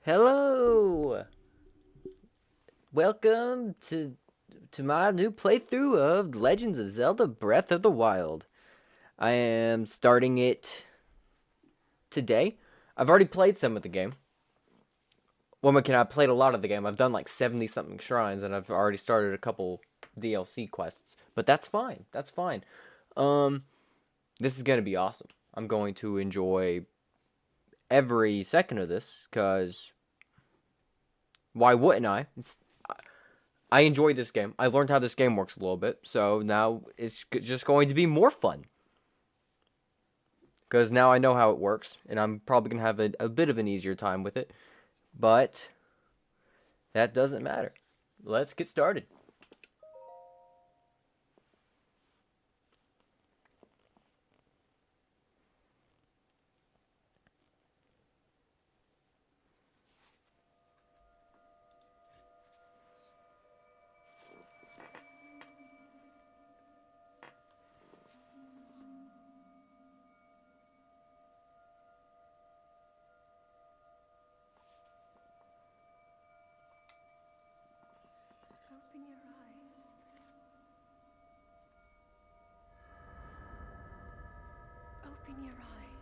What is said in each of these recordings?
Hello! Welcome to my new playthrough of Legends of Zelda Breath of the Wild. I am starting it today. I've already played some of the game. I played a lot of the game. I've done like 70 something shrines and I've already started a couple DLC quests. But that's fine. That's fine. Um this is going to be awesome. I'm going to enjoy every second of this cuz why wouldn't I? I enjoy this game. I learned how this game works a little bit, so now it's just going to be more fun. Because now I know how it works, and I'm probably going to have a bit of an easier time with it. But that doesn't matter. Let's get started. Open your eyes. Open your eyes.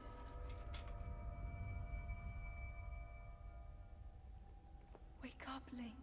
Wake up, Link.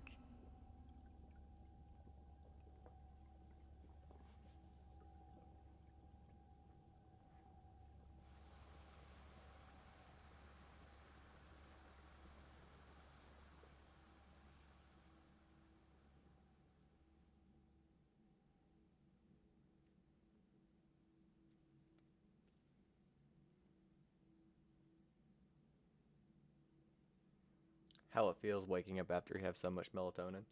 How it feels waking up after you have so much melatonin.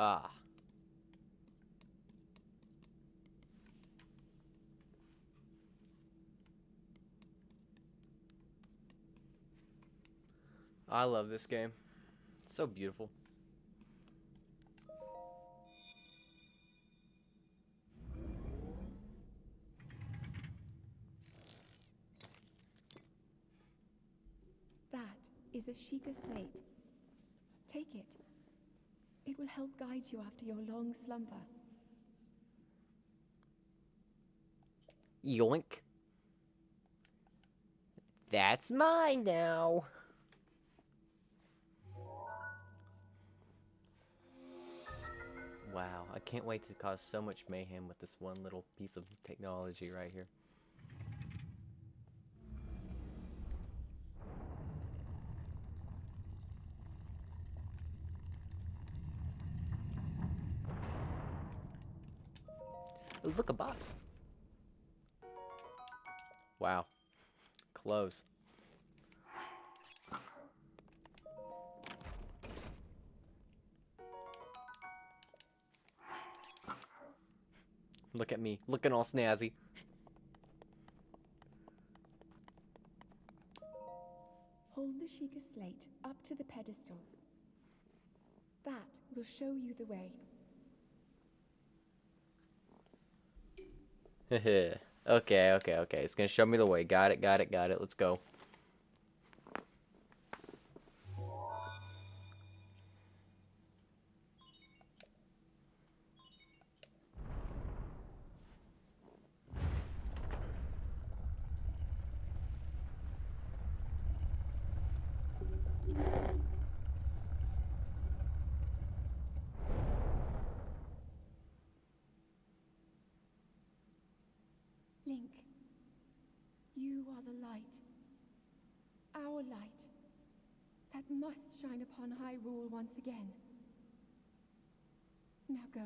Ah, I love this game. It's so beautiful. That is a Sheikah slate. Take it. It will help guide you after your long slumber. Yoink. That's mine now. Wow, I can't wait to cause so much mayhem with this one little piece of technology right here. Ooh, look, a box. Wow, close. Look at me, looking all snazzy. Hold the Sheikah slate up to the pedestal. That will show you the way. Okay. It's gonna show me the way. Got it. Let's go. Link, you are the light. Our light. That must shine upon Hyrule once again. Now go.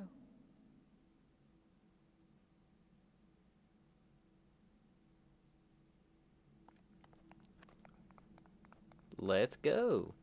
Let's go.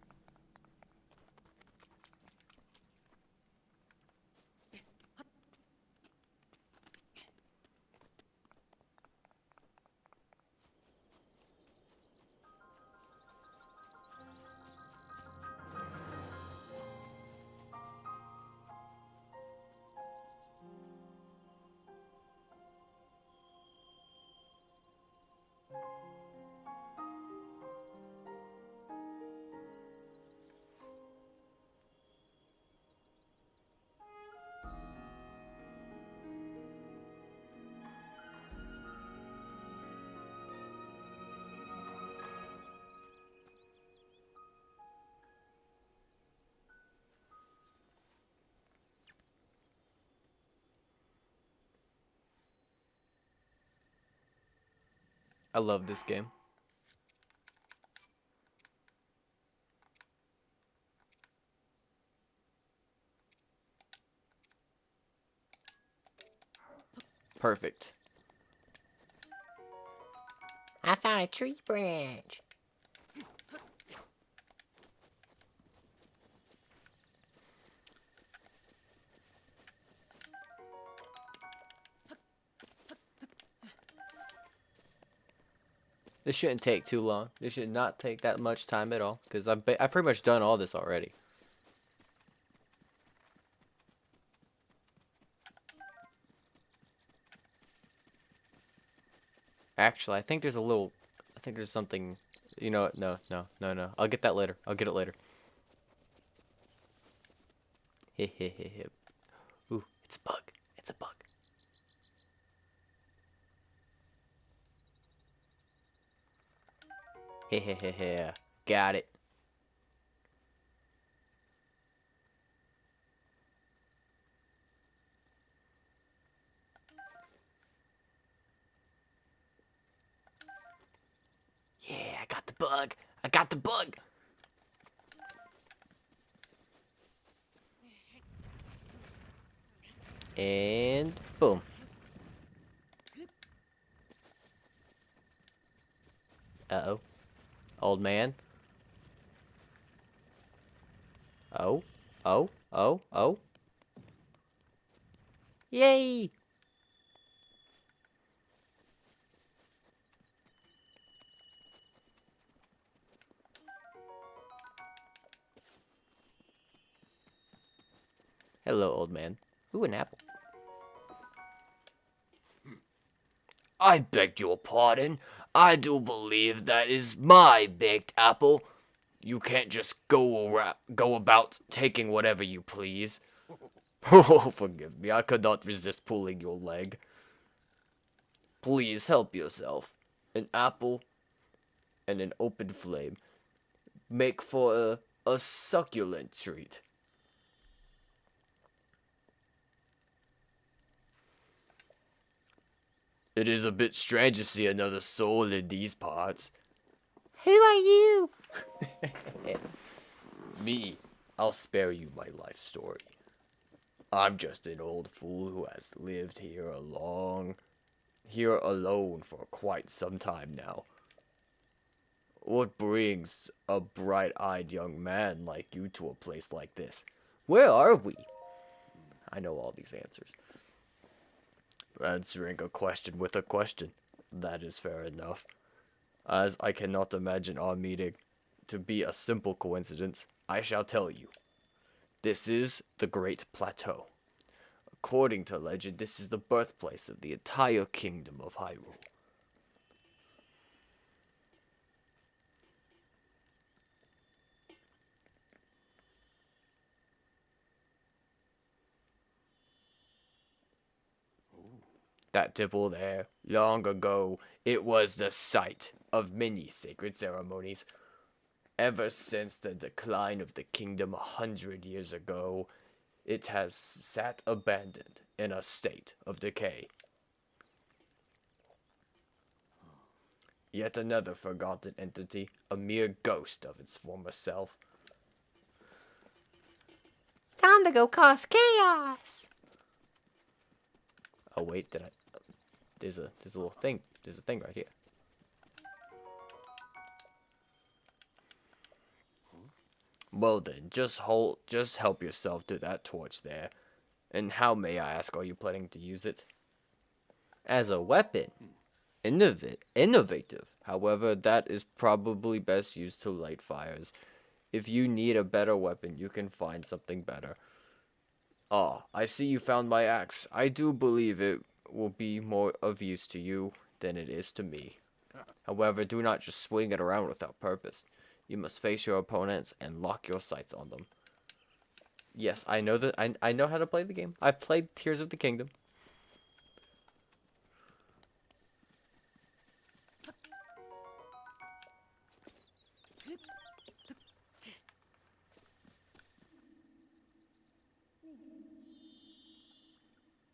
I love this game. Perfect. I found a tree branch. This shouldn't take too long. This should not take that much time at all, because I've pretty much done all this already. Actually, I think there's a little... I think there's something... You know what? No, no, no, no. I'll get that later. I'll get it later. Heh heh heh heh. Ooh, it's a bug. It's a bug. Heh heh heh heh. Got it. Yeah, I got the bug. I got the bug. And boom. Uh-oh. Old man. Oh. Oh. Oh. Oh. Yay! Hello, old man. Ooh, an apple. I beg your pardon. I do believe that is my baked apple. You can't just go about taking whatever you please. Oh, forgive me. I could not resist pulling your leg. Please help yourself. An apple and an open flame make for a succulent treat. It is a bit strange to see another soul in these parts. Who are you? Me, I'll spare you my life story. I'm just an old fool who has lived here alone for quite some time now. What brings a bright-eyed young man like you to a place like this? Where are we? I know all these answers. Answering a question with a question. That is fair enough. As I cannot imagine our meeting to be a simple coincidence, I shall tell you. This is the Great Plateau. According to legend, this is the birthplace of the entire kingdom of Hyrule. That temple there, long ago, it was the site of many sacred ceremonies. Ever since the decline of the kingdom 100 years ago, it has sat abandoned in a state of decay. Yet another forgotten entity, a mere ghost of its former self. Time to go cause chaos. Oh wait, did I? There's a little thing. There's a thing right here. Well then, just help yourself to that torch there. And how, may I ask, are you planning to use it? As a weapon. Innovative. However, that is probably best used to light fires. If you need a better weapon, you can find something better. Ah, I see you found my axe. I do believe it will be more of use to you than it is to me. However, do not just swing it around without purpose. You must face your opponents and lock your sights on them. Yes, I know that I know how to play the game. I've played Tears of the Kingdom.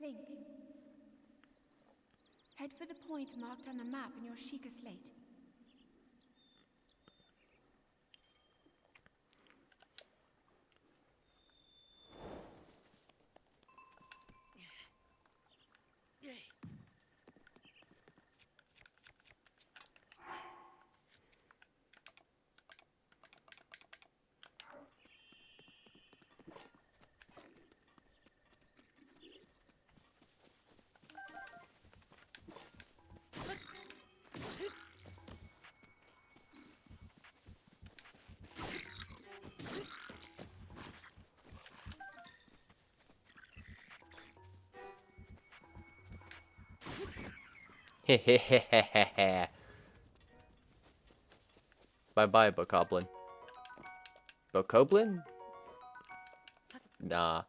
Link. Head for the point marked on the map in your Sheikah slate. Hehehehehe. Bye-bye, Bokoblin. Bokoblin? Nah.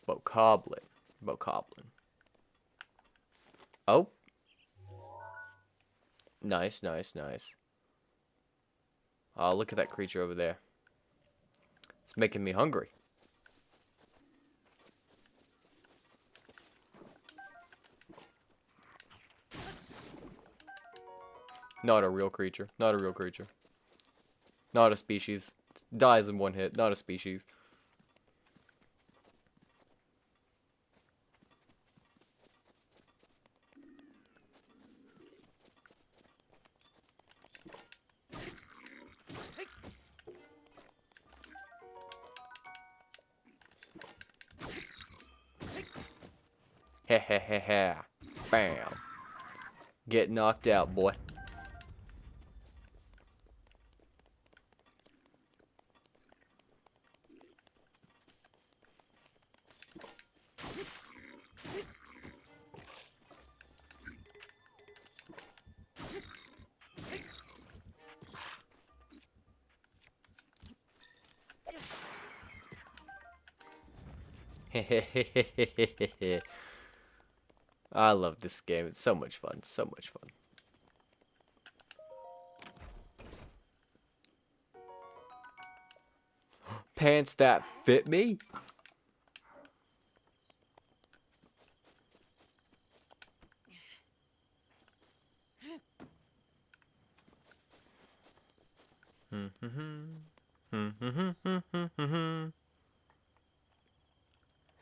Bokoblin. Bokoblin. Oh. Nice, nice, nice. Oh, look at that creature over there. It's making me hungry. Not a real creature. Not a real creature. Not a species. Dies in one hit. Not a species. Hehehehe. Bam. Get knocked out, boy. I love this game. It's so much fun. So much fun. Pants that fit me?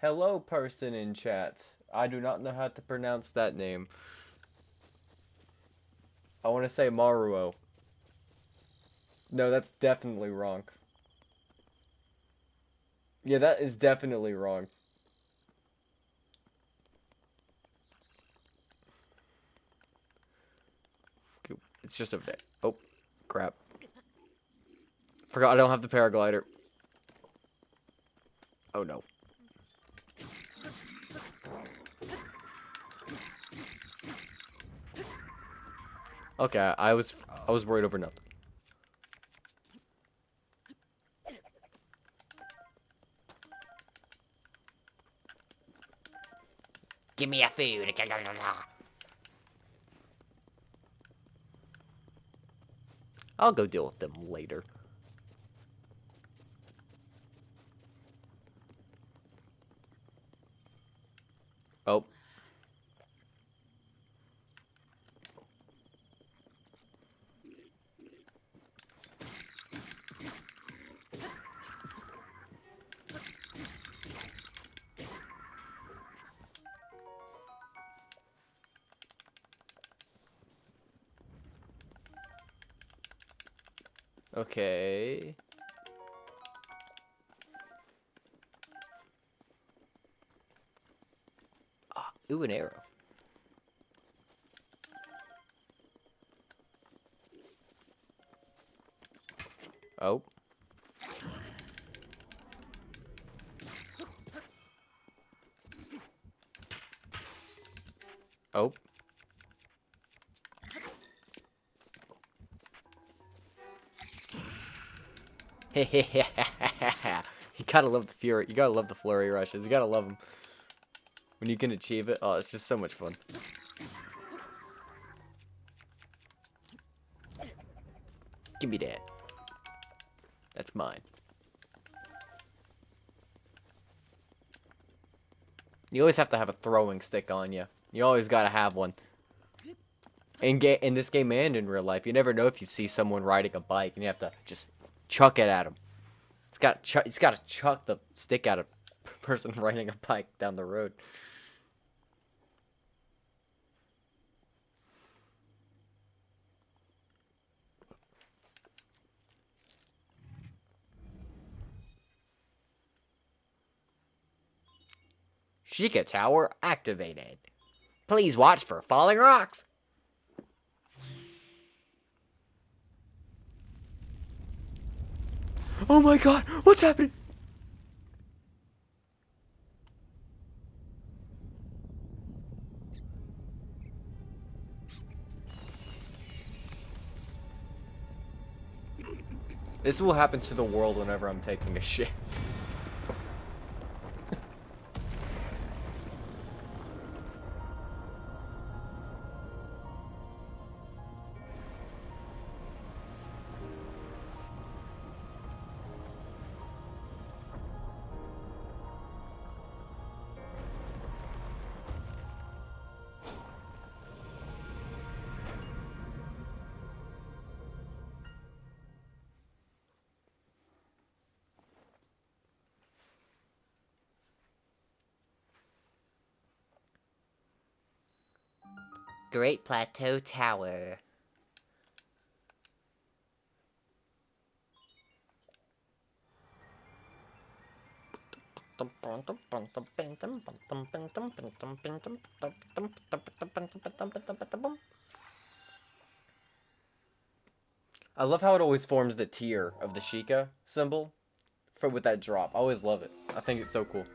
Hello, person in chat. I do not know how to pronounce that name. I want to say Maruo. No, that's definitely wrong. Yeah, that is definitely wrong. It's just over there. Oh, crap. Forgot I don't have the paraglider. Oh no. Okay, I was worried over nothing. Give me a food. I'll go deal with them later. Oh. Okay. Ooh, an arrow. Oh. Oh. You gotta love the fury. You gotta love the flurry rushes. You gotta love them. When you can achieve it, oh, it's just so much fun. Give me that. That's mine. You always have to have a throwing stick on you. You always gotta have one. In this game and in real life, you never know if you see someone riding a bike and you have to just chuck it at them. It's got to chuck the stick at a person riding a bike down the road. Sheikah Tower activated. Please watch for falling rocks. Oh my god, what's happening? This is what happens to the world whenever I'm taking a shit. Great Plateau Tower. I love how it always forms the tier of the Sheikah symbol with that drop. I always love it. I think it's so cool.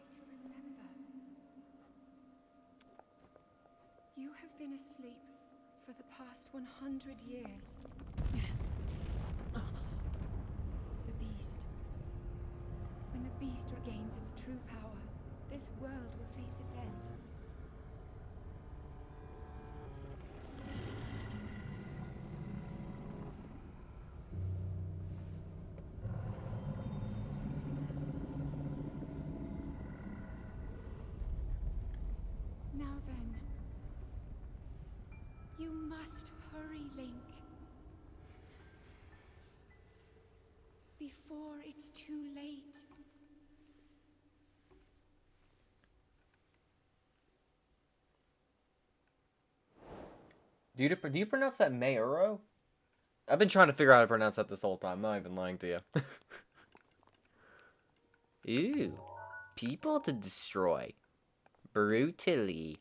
Try to remember. You have been asleep for the past 100 years. The beast. When the beast regains its true power, this world will face its end. Now then, you must hurry, Link. Before it's too late. Do you pronounce that Mayuro? I've been trying to figure out how to pronounce that this whole time. I'm not even lying to you. Ooh. People to destroy. Brutally.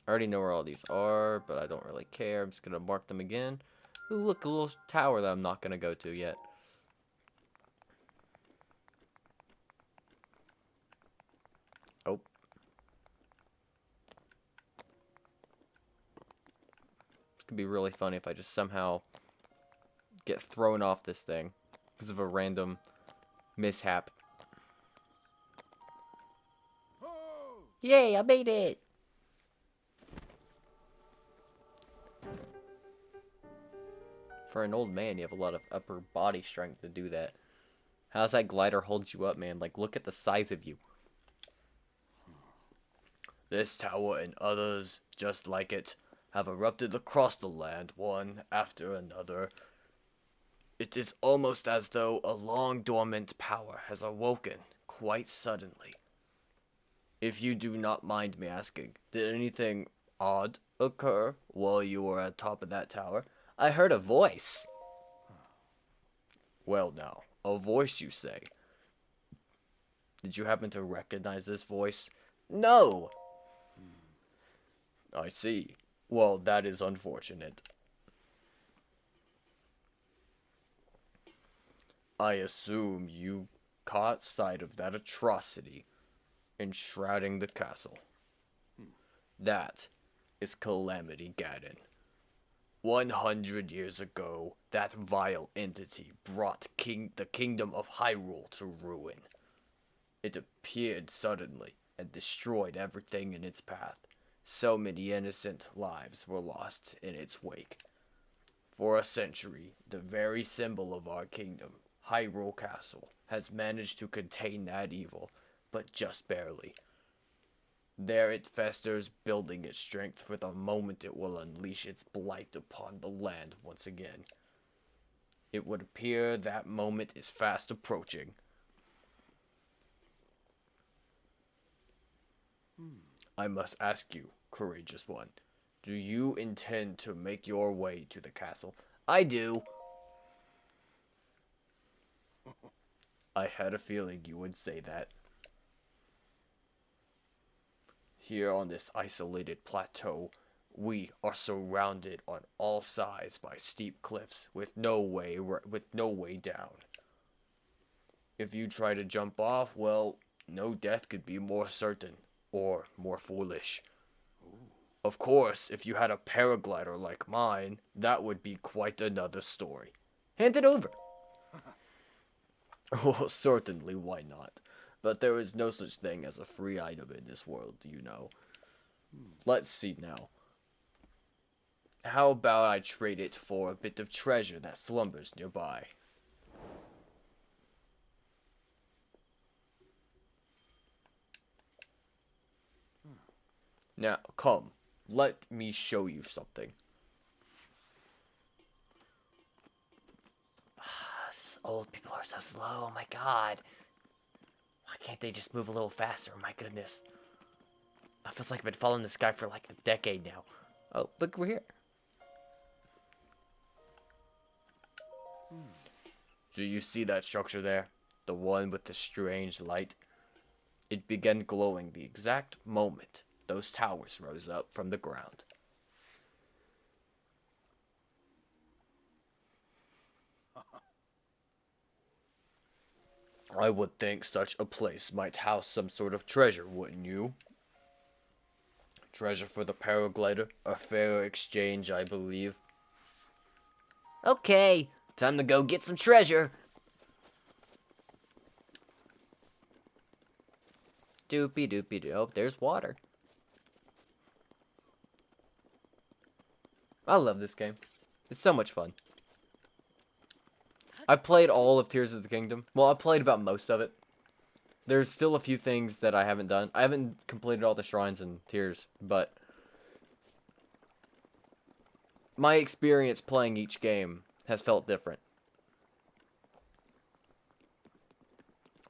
I already know where all these are, but I don't really care. I'm just going to mark them again. Ooh, look, a little tower that I'm not going to go to yet. Oh. It's going to be really funny if I just somehow get thrown off this thing because of a random mishap. Yay, I made it. For an old man, you have a lot of upper body strength to do that. How's that glider hold you up, man? Like, look at the size of you. This tower and others just like it have erupted across the land, one after another. It is almost as though a long dormant power has awoken quite suddenly. If you do not mind me asking, did anything odd occur while you were at top of that tower? I heard a voice. Well now, a voice you say. Did you happen to recognize this voice? No. I see. Well, that is unfortunate. I assume you caught sight of that atrocity enshrouding the castle. That is Calamity Gaddon. 100 years ago, that vile entity brought the kingdom of Hyrule to ruin. It appeared suddenly and destroyed everything in its path. So many innocent lives were lost in its wake. For a century, the very symbol of our kingdom, Hyrule Castle, has managed to contain that evil, but just barely. There it festers, building its strength for the moment it will unleash its blight upon the land once again. It would appear that moment is fast approaching. I must ask you, courageous one, do you intend to make your way to the castle? I do. I had a feeling you would say that. Here on this isolated plateau, we are surrounded on all sides by steep cliffs with no way down. If you try to jump off, well, no death could be more certain or more foolish. Of course, if you had a paraglider like mine, that would be quite another story. Hand it over. Well, certainly, why not? But there is no such thing as a free item in this world, you know. Let's see now. How about I trade it for a bit of treasure that slumbers nearby? Now, come. Let me show you something. Old people are so slow. Oh my god. Why can't they just move a little faster? My goodness. It feels like I've been following this guy for like a decade now. Oh, look, we're here. Do you see that structure there? The one with the strange light? It began glowing the exact moment those towers rose up from the ground. I would think such a place might house some sort of treasure, wouldn't you? Treasure for the paraglider, a fair exchange, I believe. Okay, time to go get some treasure. Doopy doopy doo. Oh, there's water. I love this game. It's so much fun. I played all of Tears of the Kingdom. Well, I played about most of it. There's still a few things that I haven't done. I haven't completed all the shrines in Tears, but my experience playing each game has felt different.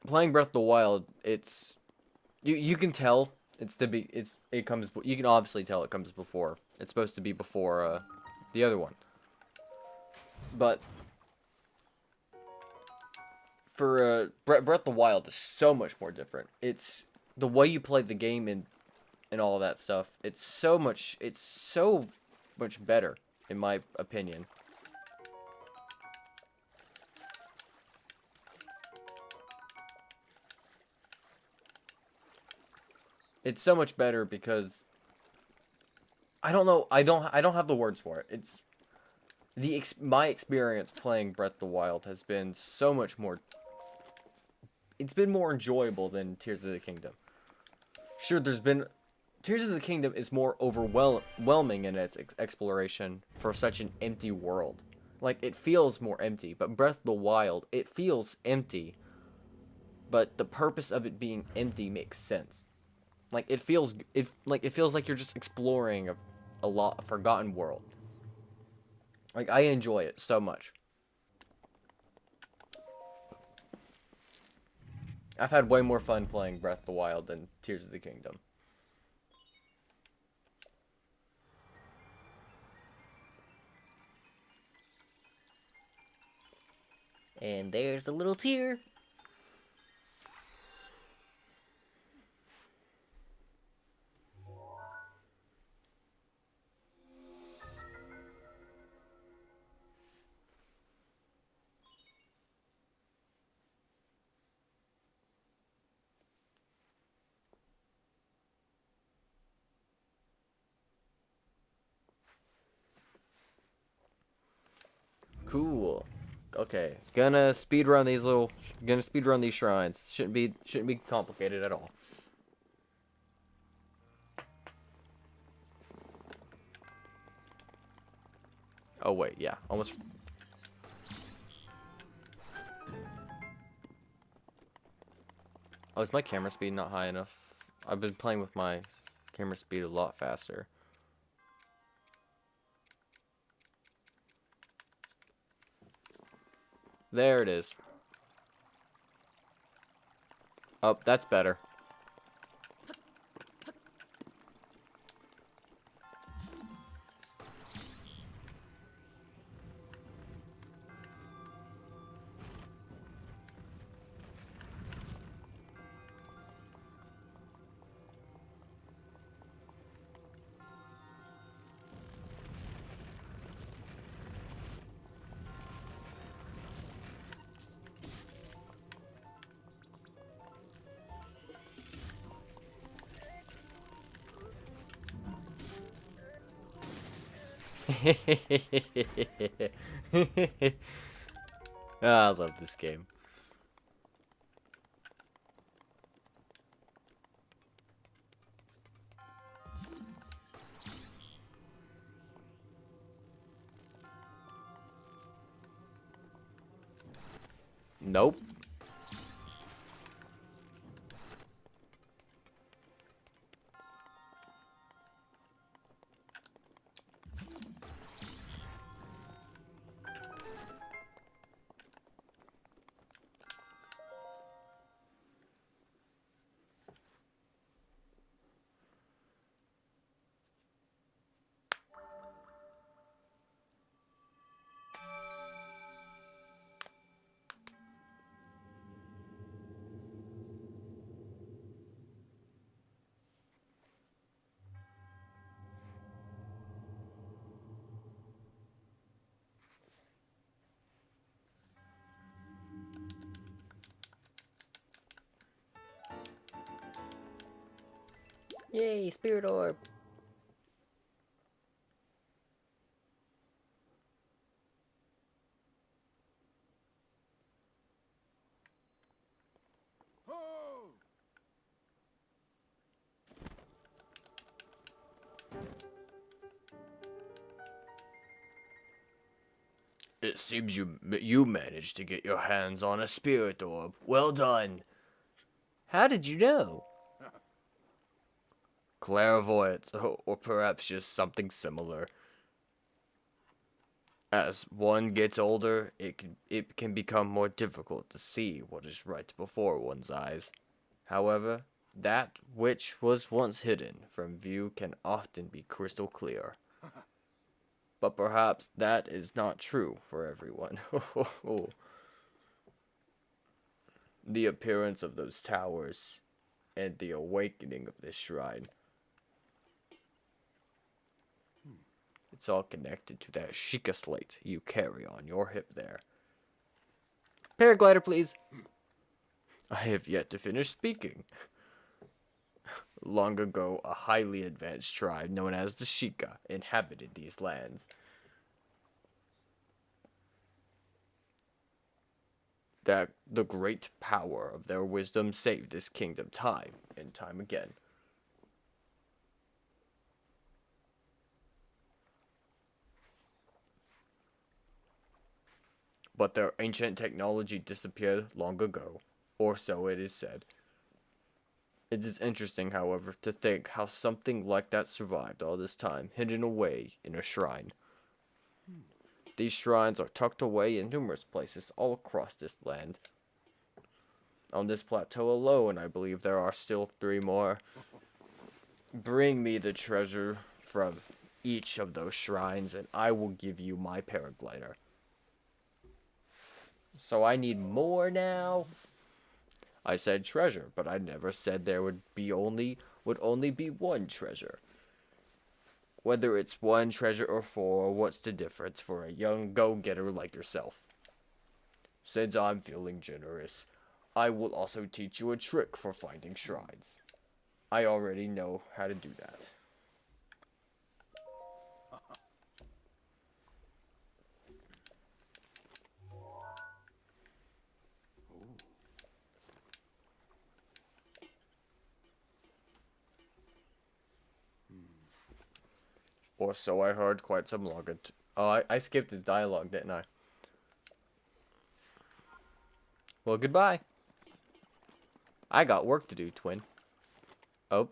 Playing Breath of the Wild, it's you can tell it comes, you can obviously tell it comes before. It's supposed to be before the other one. But for Breath of the Wild is so much more different. It's the way you play the game and all that stuff. It's so much better in my opinion. It's so much better because I don't know. I don't have the words for it. It's my experience playing Breath of the Wild has been so much more. It's been more enjoyable than Tears of the Kingdom. Sure, Tears of the Kingdom is more overwhelming in its exploration for such an empty world. Like, it feels more empty, but Breath of the Wild, it feels empty, but the purpose of it being empty makes sense. Like, it feels like you're just exploring a forgotten world. Like, I enjoy it so much. I've had way more fun playing Breath of the Wild than Tears of the Kingdom. And there's a little tear. Cool. Okay, gonna speed run these shrines. Shouldn't be complicated at all. Oh wait, yeah, almost. Oh, is my camera speed not high enough? I've been playing with my camera speed a lot faster. There it is. Oh, that's better. Ah, I love this game. Nope. Yay, spirit orb. It seems you managed to get your hands on a spirit orb. Well done. How did you know? Clairvoyance, or perhaps just something similar. As one gets older, it can become more difficult to see what is right before one's eyes. However, that which was once hidden from view can often be crystal clear. But perhaps that is not true for everyone. The appearance of those towers and the awakening of this shrine. It's all connected to that Sheikah slate you carry on your hip there. Paraglider, please. I have yet to finish speaking. Long ago, a highly advanced tribe known as the Sheikah inhabited these lands. That the great power of their wisdom saved this kingdom time and time again. But their ancient technology disappeared long ago, or so it is said. It is interesting, however, to think how something like that survived all this time, hidden away in a shrine. These shrines are tucked away in numerous places all across this land. On this plateau alone, I believe there are still 3 more. Bring me the treasure from each of those shrines, and I will give you my paraglider. So I need more now? I said treasure, but I never said there would only be one treasure. Whether it's 1 treasure or 4, what's the difference for a young go-getter like yourself? Since I'm feeling generous, I will also teach you a trick for finding shrines. I already know how to do that. Or so I heard quite some long ago. Oh, I skipped his dialogue, didn't I? Well, goodbye. I got work to do, twin. Oh.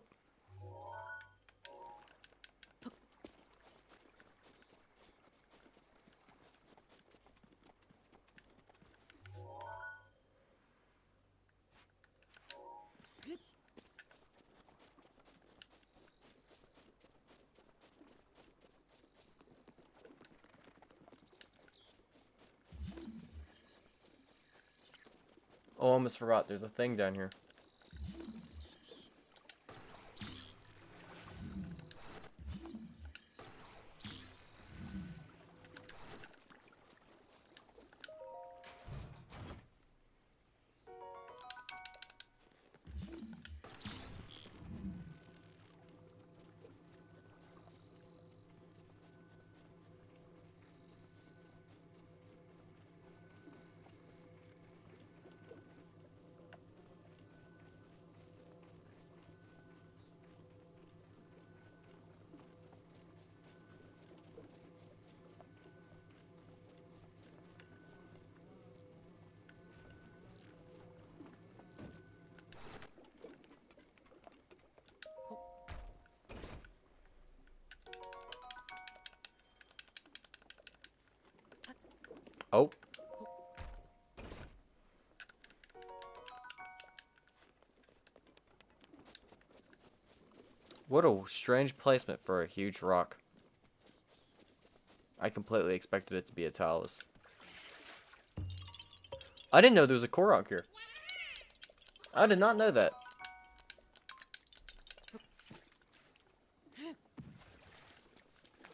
Oh, I almost forgot. There's a thing down here. Oh. What a strange placement for a huge rock. I completely expected it to be a talus. I didn't know there was a Korok here. I did not know that.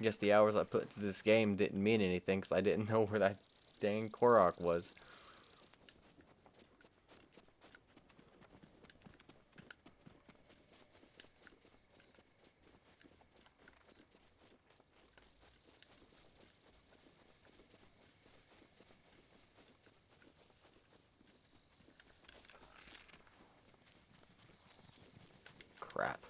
I guess the hours I put into this game didn't mean anything because I didn't know where that dang Korok was. Crap.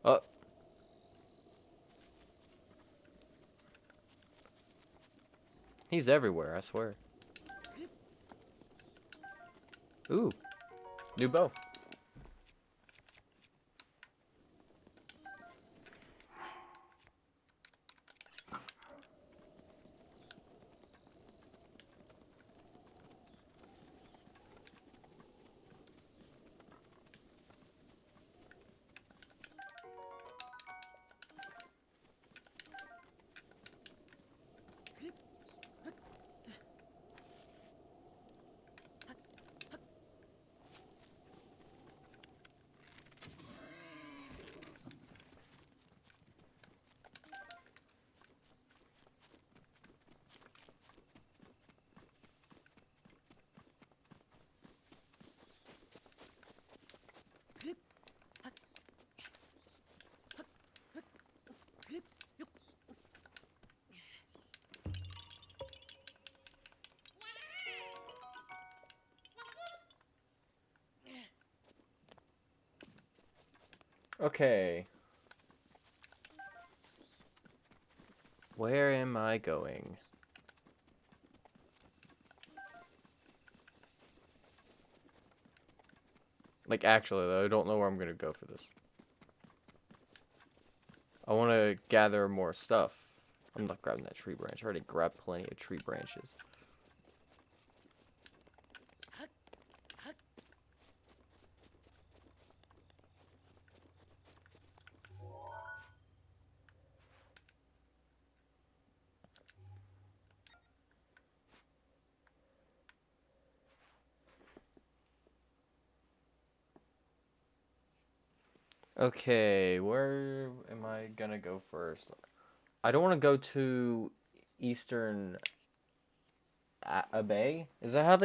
Oh. He's everywhere, I swear. Ooh. New bow. Okay. Where am I going? Like, actually, though, I don't know where I'm gonna go for this. I want to gather more stuff. I'm not grabbing that tree branch. I already grabbed plenty of tree branches. Okay, where am I gonna go first? I don't want to go to Eastern Bay. Is that how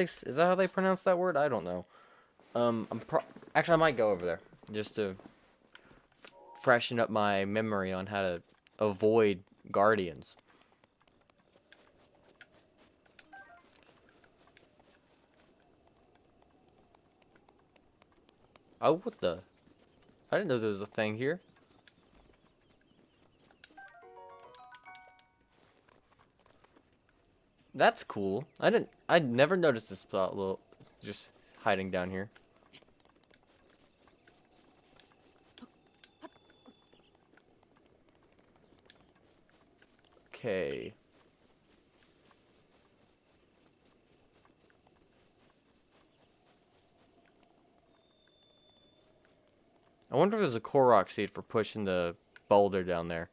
they pronounce that word? I don't know. Actually I might go over there just to freshen up my memory on how to avoid guardians. Oh, what the? I didn't know there was a thing here. That's cool. I'd never noticed this spot little just hiding down here. Okay. I wonder if there's a Korok seed for pushing the boulder down there.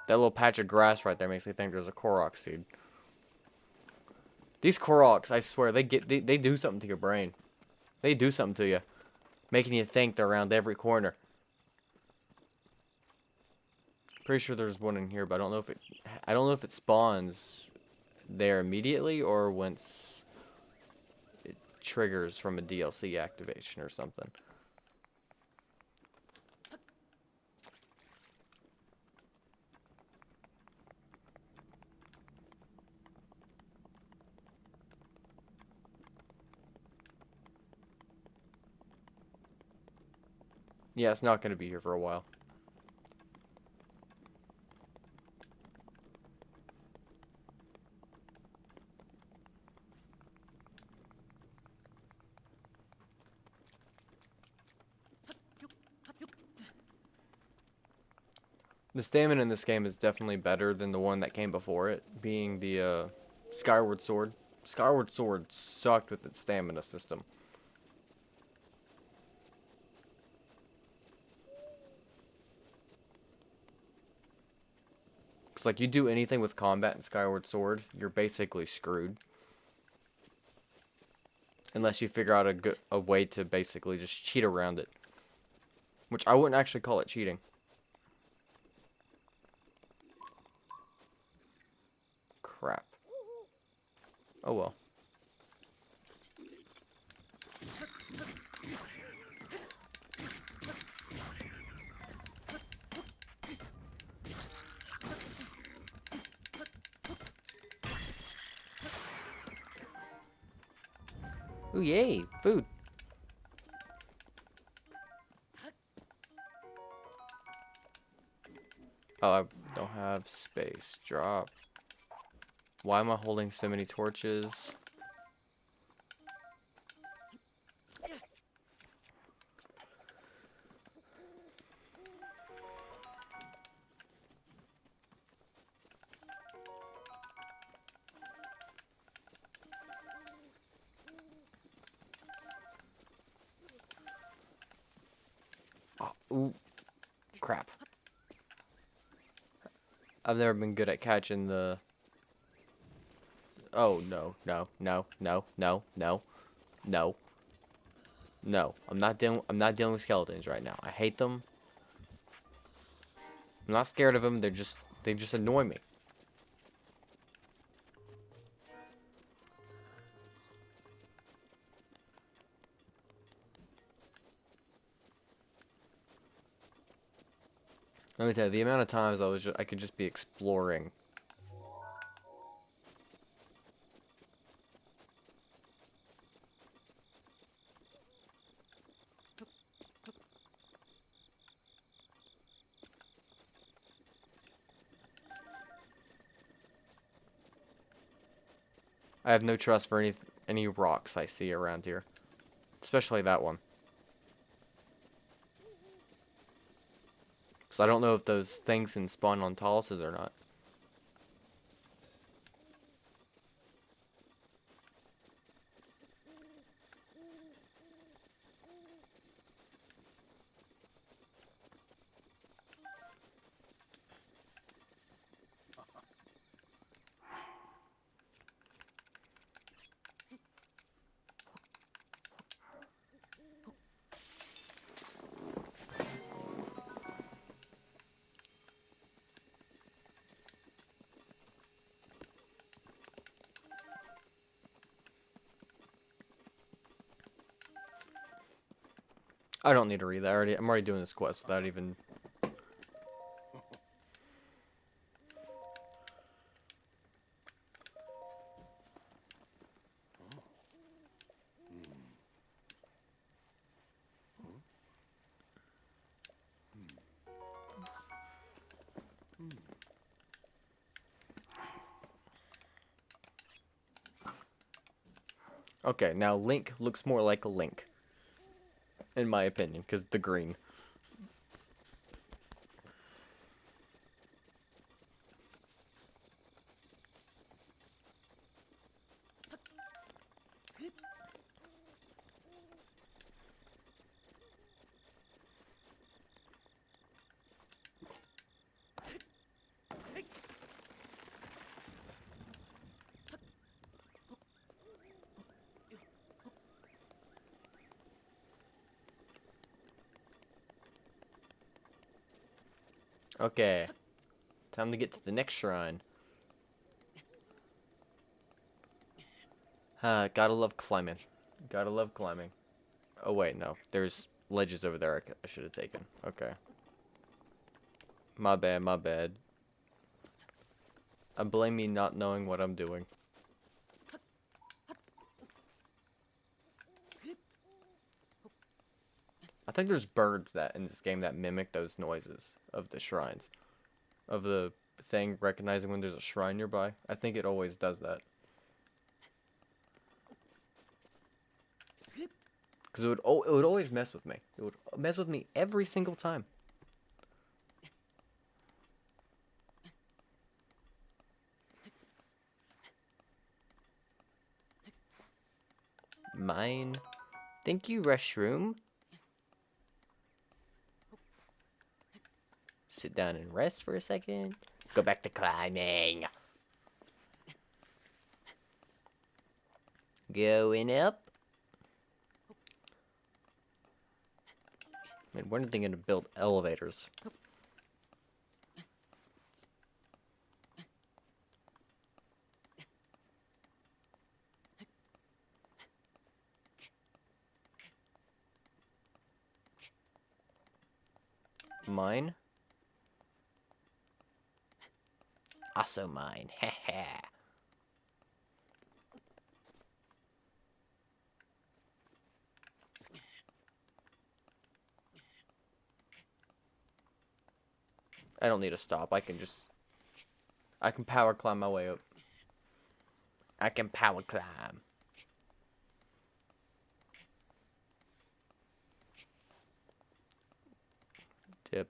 That little patch of grass right there makes me think there's a Korok seed. These Koroks, I swear, they do something to your brain. They do something to you, making you think they're around every corner. Pretty sure there's one in here, but I don't know if it spawns there immediately or once it triggers from a DLC activation or something. Yeah, it's not going to be here for a while. The stamina in this game is definitely better than the one that came before it, being the Skyward Sword. Skyward Sword sucked with its stamina system. It's like you do anything with combat in Skyward Sword, you're basically screwed. Unless you figure out a way to basically just cheat around it. Which I wouldn't actually call it cheating. Crap. Oh well. Ooh, yay, food. Oh, I don't have space. Drop. Why am I holding so many torches? Oh, ooh, crap. I've never been good at catching the... Oh, no, no, no, no, no, no, no. No, I'm not dealing with skeletons right now. I hate them. I'm not scared of them. They just annoy me. Let me tell you, the amount of times I could just be exploring. I have no trust for any rocks I see around here. Especially that one. Because I don't know if those things can spawn on Taluses or not. I don't need to read that. I'm already doing this quest without even... Okay, now Link looks more like a Link. In my opinion, because the green. Okay. Time to get to the next shrine. Gotta love climbing. Gotta love climbing. Oh wait, no. There's ledges over there I should have taken. Okay. My bad, my bad. I blame me not knowing what I'm doing. I think there's birds that in this game that mimic those noises of the shrines. Of the thing recognizing when there's a shrine nearby. I think it always does that. Because it would always mess with me. It would mess with me every single time. Mine. Thank you, Rushroom. Sit down and rest for a second. Go back to climbing. Going up. I mean, when are they going to build elevators? Mine? Also mine. Heh. I don't need to stop. I can power climb my way up. I can power climb. Going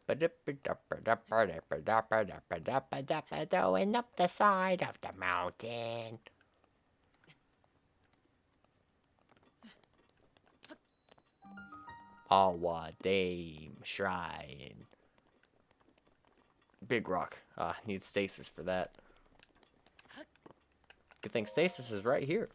up the side of the mountain. Awa Dame Shrine. Big rock. Need stasis for that. Good thing stasis is right here.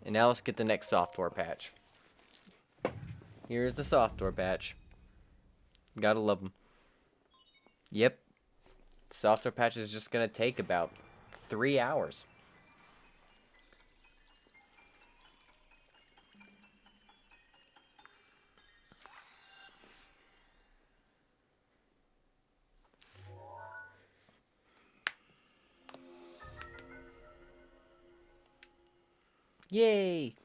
And now let's get the next software patch. Here's the software patch. Gotta love them. Yep. The software patch is just gonna take about 3 hours. Yay!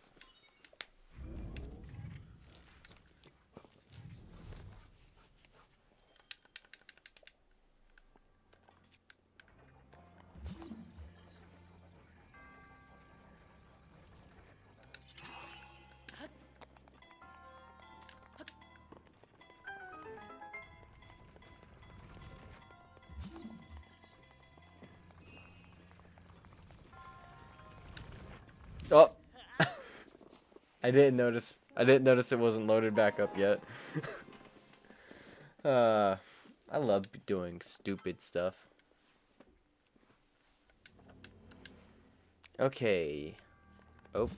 Oh, I didn't notice. I didn't notice it wasn't loaded back up yet. I love doing stupid stuff. Okay. Oh.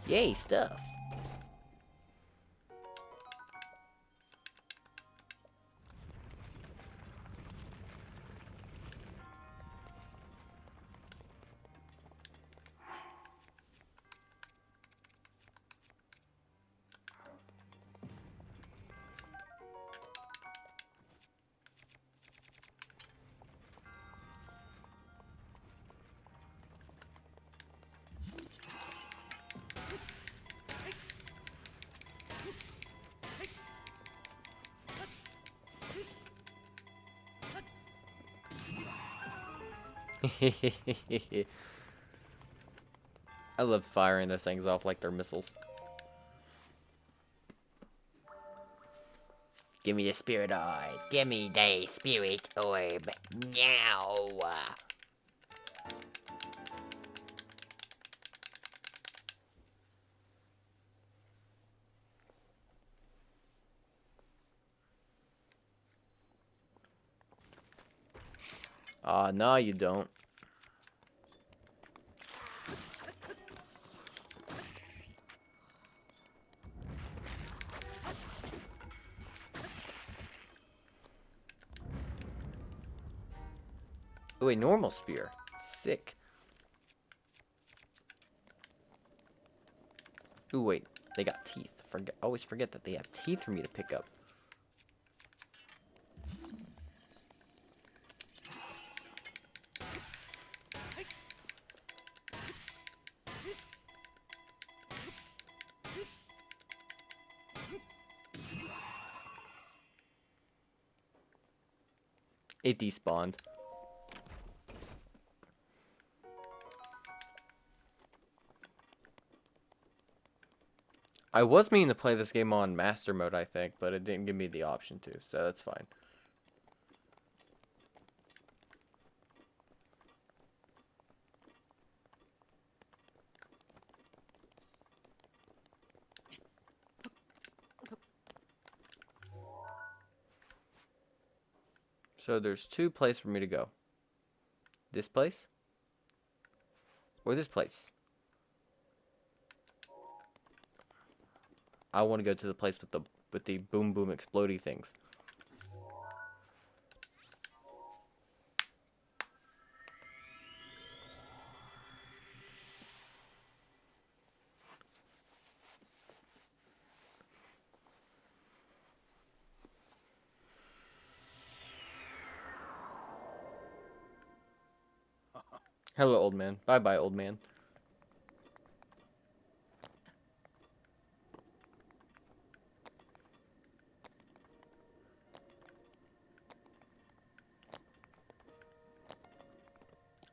Yay, stuff. I love firing those things off like they're missiles. Give me the spirit orb. Give me the spirit orb. Now. No, you don't. Ooh, a normal spear. Sick. Ooh, wait. They got teeth. Always forget that they have teeth for me to pick up. It despawned. I was meaning to play this game on master mode, I think, but it didn't give me the option to, so that's fine. So there's two places for me to go. This place? Or this place? I want to go to the place with the boom boom explodey things. Hello, old man. Bye-bye, old man.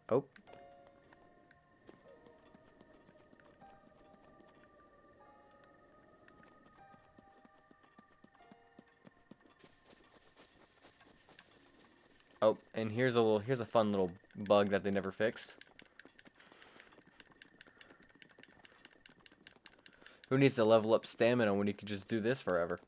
Oh. Oh, and here's a fun little bug that they never fixed. Who needs to level up stamina when you can just do this forever?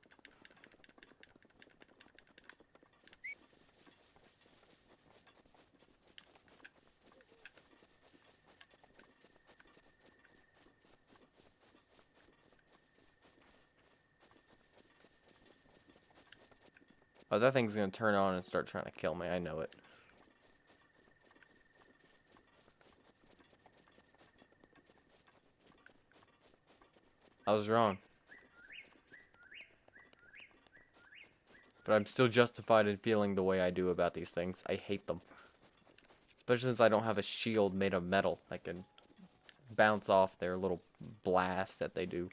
Oh, that thing's gonna turn on and start trying to kill me. I know it. I was wrong. But I'm still justified in feeling the way I do about these things. I hate them. Especially since I don't have a shield made of metal that can bounce off their little blasts that they do.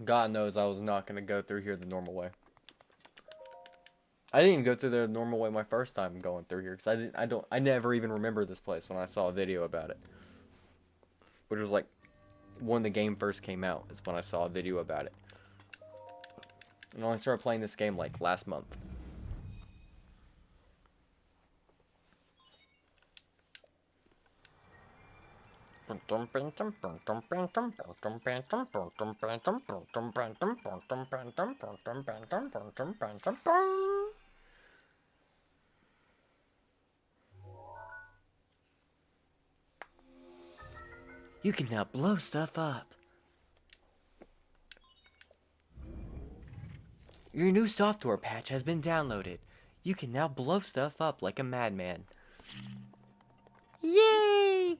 God knows I was not gonna go through here the normal way. I didn't even go through the normal way my first time going through here because I never even remember this place when I saw a video about it, which was like when the game first came out is when I saw a video about it. And I only started playing this game like last month. You can now blow stuff up. Your new software patch has been downloaded. You can now blow stuff up like a madman. Yay!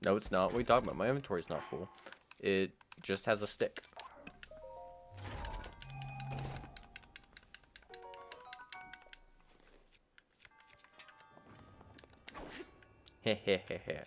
No, it's not. What are you talking about? My inventory's not full. It just has a stick. Hehehehe.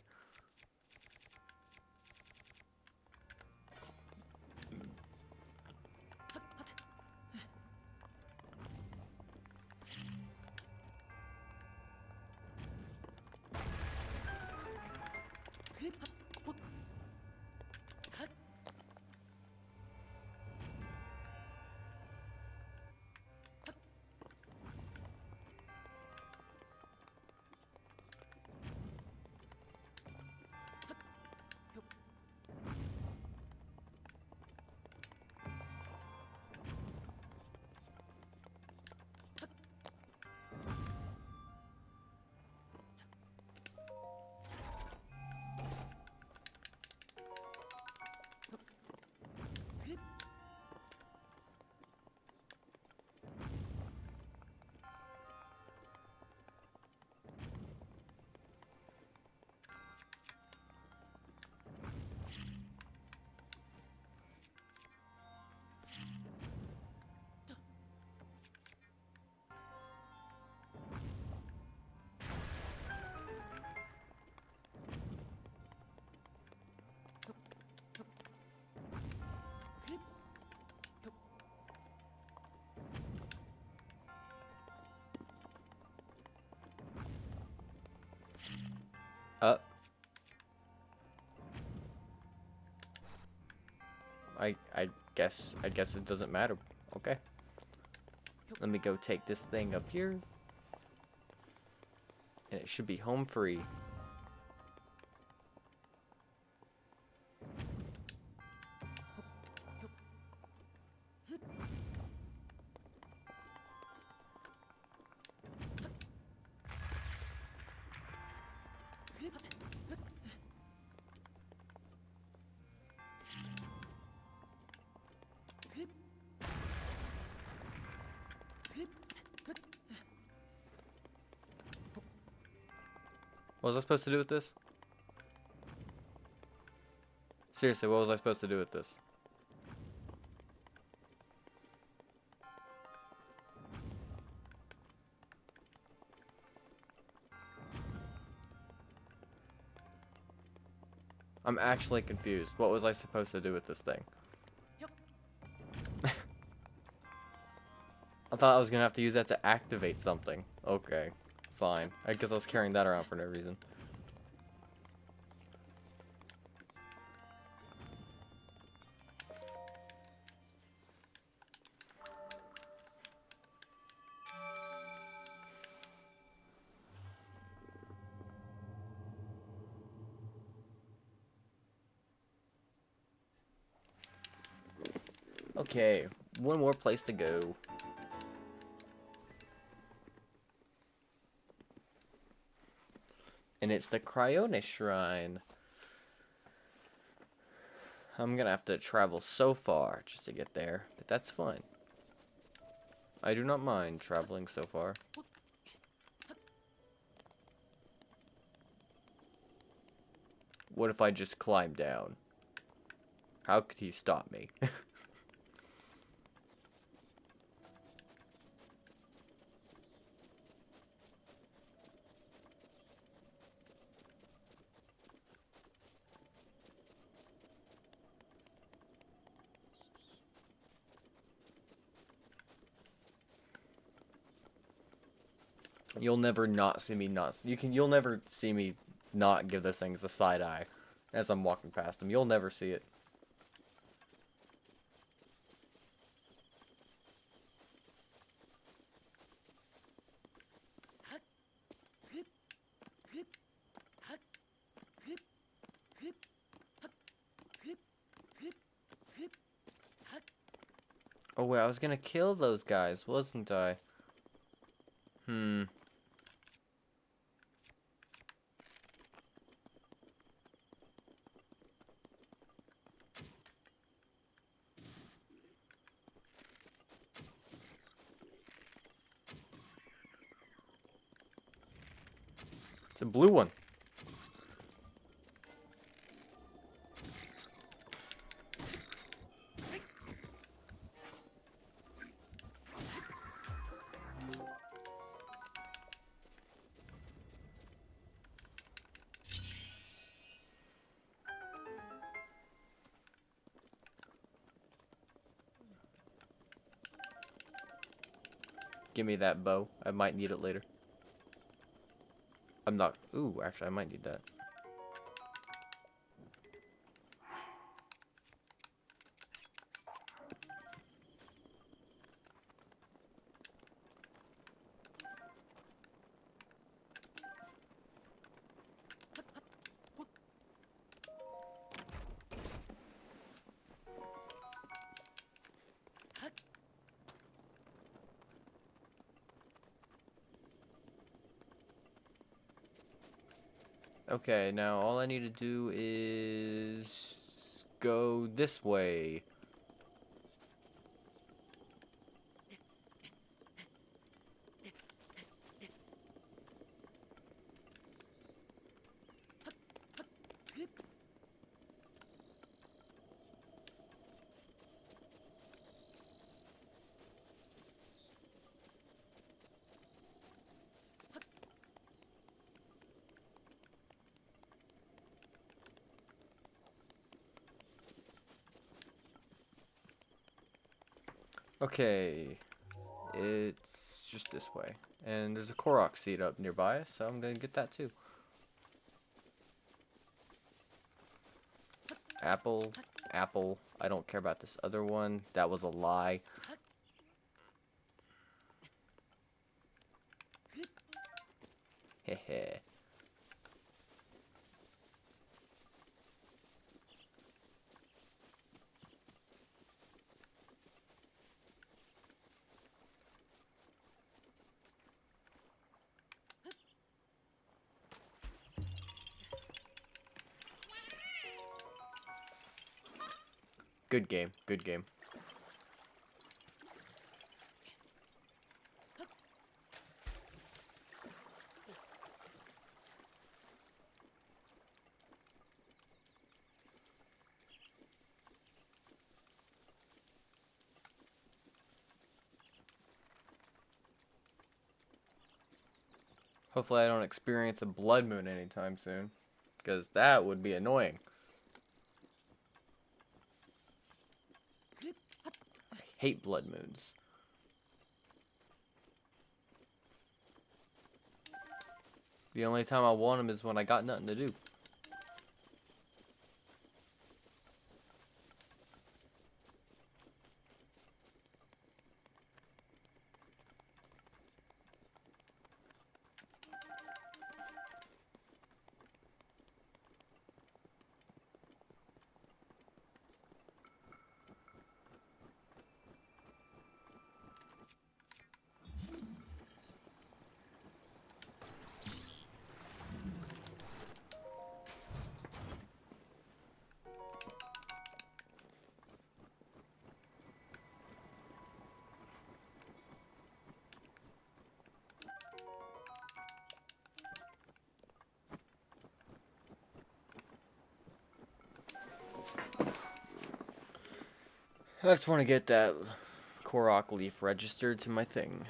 Uh. I guess it doesn't matter. Okay. Let me go take this thing up here. And it should be home free. What was I supposed to do with this? Seriously, what was I supposed to do with this? I'm actually confused. What was I supposed to do with this thing? I thought I was gonna have to use that to activate something. Okay, fine. I guess I was carrying that around for no reason. Okay, one more place to go. And it's the Cryonis Shrine. I'm gonna have to travel so far just to get there, but that's fine. I do not mind traveling so far. What if I just climb down? How could he stop me? You'll never not see me not. You'll never see me not give those things a side eye as I'm walking past them. You'll never see it. Oh wait, I was gonna kill those guys, wasn't I? Hmm. It's a blue one. Give me that bow. I might need it later. I'm not. Ooh, actually, I might need that. Okay, now all I need to do is go this way. Okay, it's just this way. And there's a Korok seed up nearby, so I'm gonna get that too. Apple, apple. I don't care about this other one. That was a lie. Hehe. Good game, good game. Hopefully I don't experience a blood moon anytime soon, because that would be annoying. I hate blood moons. The only time I want them is when I got nothing to do. I just want to get that Korok leaf registered to my thing.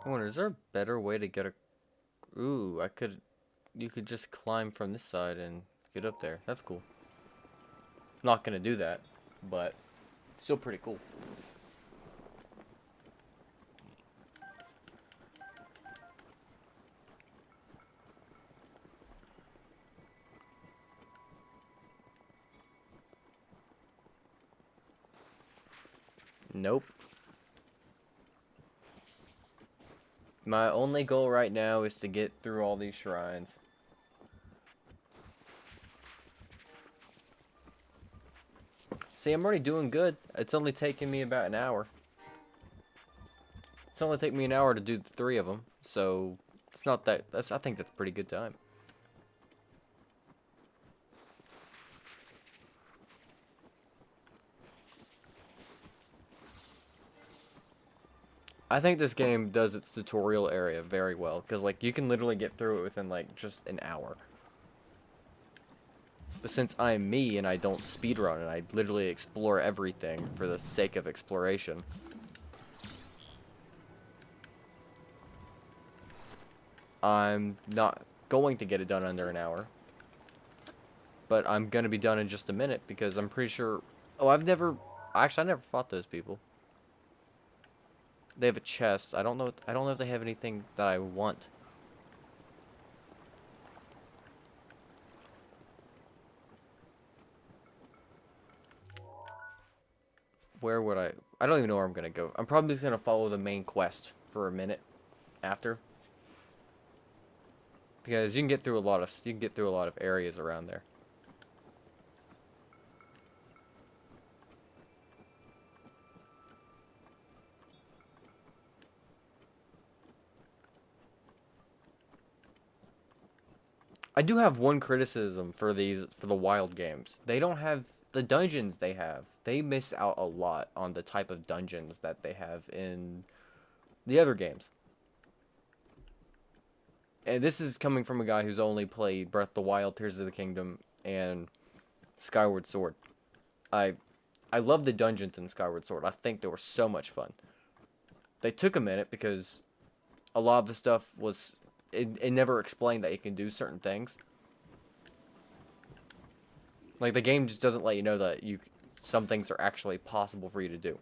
I wonder, is there a better way to get a... Ooh, you could just climb from this side and get up there. That's cool. Not gonna do that, but still pretty cool. Nope. My only goal right now is to get through all these shrines. See, I'm already doing good. It's only taking me about an hour. It's only taking me an hour to do the 3 of them, so it's not that. I think that's a pretty good time. I think this game does its tutorial area very well, because like you can literally get through it within like just an hour. But since I'm me and I don't speedrun and I literally explore everything for the sake of exploration, I'm not going to get it done under an hour. But I'm gonna be done in just a minute because I'm pretty sure... Oh, I never fought those people. They have a chest. I don't know if they have anything that I want. Where would I don't even know where I'm gonna go. I'm probably just gonna follow the main quest for a minute after. Because you can get through a lot of areas around there. I do have one criticism for the wild games. They don't have the dungeons they have. They miss out a lot on the type of dungeons that they have in the other games. And this is coming from a guy who's only played Breath of the Wild, Tears of the Kingdom, and Skyward Sword. I love the dungeons in Skyward Sword. I think they were so much fun. They took a minute because a lot of the stuff was... It never explained that you can do certain things. Like, the game just doesn't let you know that some things are actually possible for you to do.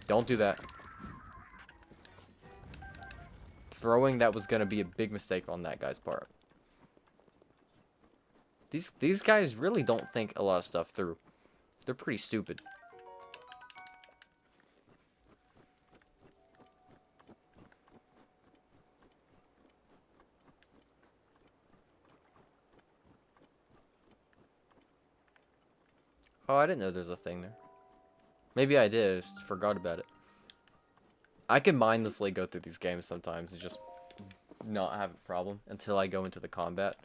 Don't do that. Throwing that was going to be a big mistake on that guy's part. These guys really don't think a lot of stuff through. They're pretty stupid. Oh, I didn't know there's a thing there. Maybe I did, I just forgot about it. I can mindlessly go through these games sometimes and just not have a problem until I go into the combat.